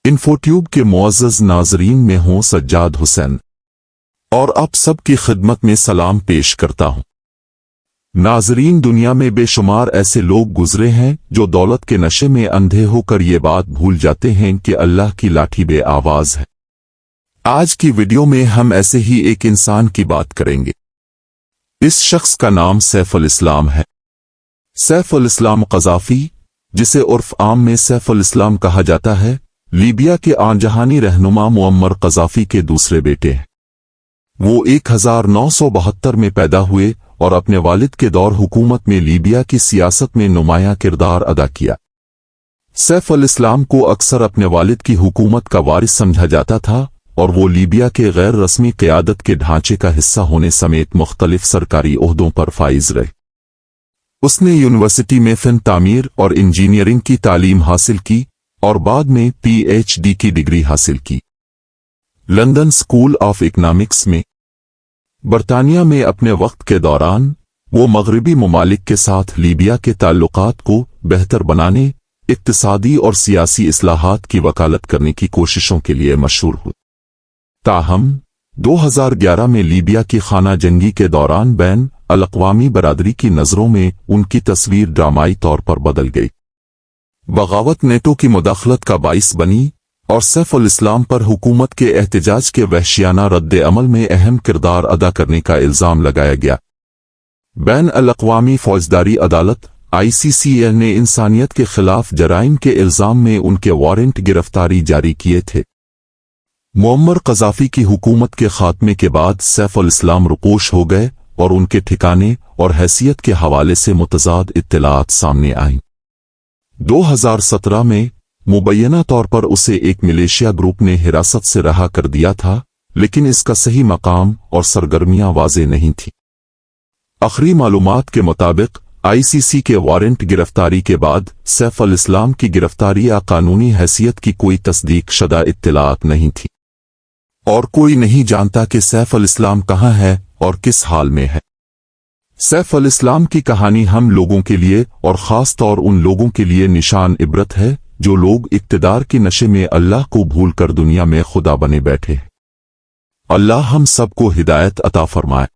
इन्फोट्यूब के मुअज़्ज़ज़ नाज़रीन में हूँ सज्जाद हुसैन और आप सब की खिदमत में सलाम पेश करता हूँ। नाज़रीन, दुनिया में बेशुमार ऐसे लोग गुजरे हैं जो दौलत के नशे में अंधे होकर ये बात भूल जाते हैं कि अल्लाह की लाठी बे आवाज़ है। आज की वीडियो में हम ऐसे ही एक इंसान की बात करेंगे। इस शख्स का नाम सैफ अल इस्लाम है। सैफ अल इस्लाम क़ज़ाफ़ी, जिसे उर्फ आम में सैफ अल इस्लाम कहा जाता है, लीबिया के आनजहानी रहनुमा मुअम्मर क़ज़ाफ़ी के दूसरे बेटे हैं। वो 1972 में पैदा हुए और अपने वालिद के दौर हुकूमत में लीबिया की सियासत में नुमायां किरदार अदा किया। सैफ अल इस्लाम को अक्सर अपने वालिद की हुकूमत का वारिस समझा जाता था और वो लीबिया के गैर रस्मी क़यादत के ढांचे का हिस्सा होने समेत मुख्तलिफ सरकारी ओहदों पर फाइज रहे। उसने यूनिवर्सिटी में फ़न तामीर और इंजीनियरिंग की तालीम हासिल की और बाद में PhD की डिग्री हासिल की। लंदन स्कूल ऑफ इकनॉमिक्स में। बरतानिया में अपने वक्त के दौरान वो मगरबी ममालिक के साथ लीबिया के ताल्लुकात को बेहतर बनाने, इक्तिसादी और सियासी इस्लाहात की वकालत करने की कोशिशों के लिए मशहूर हुए। ताहम 2011 में लीबिया की खाना जंगी के दौरान बैन अल-अक़वामी बरादरी की नज़रों में उनकी तस्वीर ड्रामाई तौर पर बदल गई। बगावत नेटो की मुदाखलत का बाइस बनी और सैफ अल इस्लाम पर हुकूमत के एहतजाज के वहशियाना रद्द अमल में अहम किरदार अदा करने का इल्ज़ाम लगाया गया। बैन अल-अक़वामी फौजदारी अदालत ICC ने इंसानियत के खिलाफ जराइम के इल्ज़ाम में उनके वारंट गिरफ्तारी जारी किए थे। मुअम्मर क़ज़ाफ़ी की हुकूमत के खात्मे के बाद सैफ अल इस्लाम रुपोश हो गए और उनके ठिकाने और हैसियत के हवाले से मुतज़ाद इत्तलाआत सामने आईं। 2017 में मुबैना तौर पर उसे एक मिलिशिया ग्रुप ने हिरासत से रहा कर दिया था, लेकिन इसका सही मकाम और सरगर्मियां वाज़ेह नहीं थी। आखिरी मालूमात के मुताबिक ICC के वारंट गिरफ्तारी के बाद सैफ अल इस्लाम की गिरफ्तारी या कानूनी हैसियत की कोई तस्दीक शुदा इत्तलाआत नहीं थी और कोई नहीं जानता कि सैफ अल इस्लाम कहाँ है और किस हाल में है। सैफ अल इस्लाम की कहानी हम लोगों के लिए और ख़ास तौर उन लोगों के लिए निशान इबरत है जो लोग इक़्तिदार के नशे में अल्लाह को भूलकर दुनिया में खुदा बने बैठे हैं। अल्लाह हम सबको हिदायत अता फरमाए।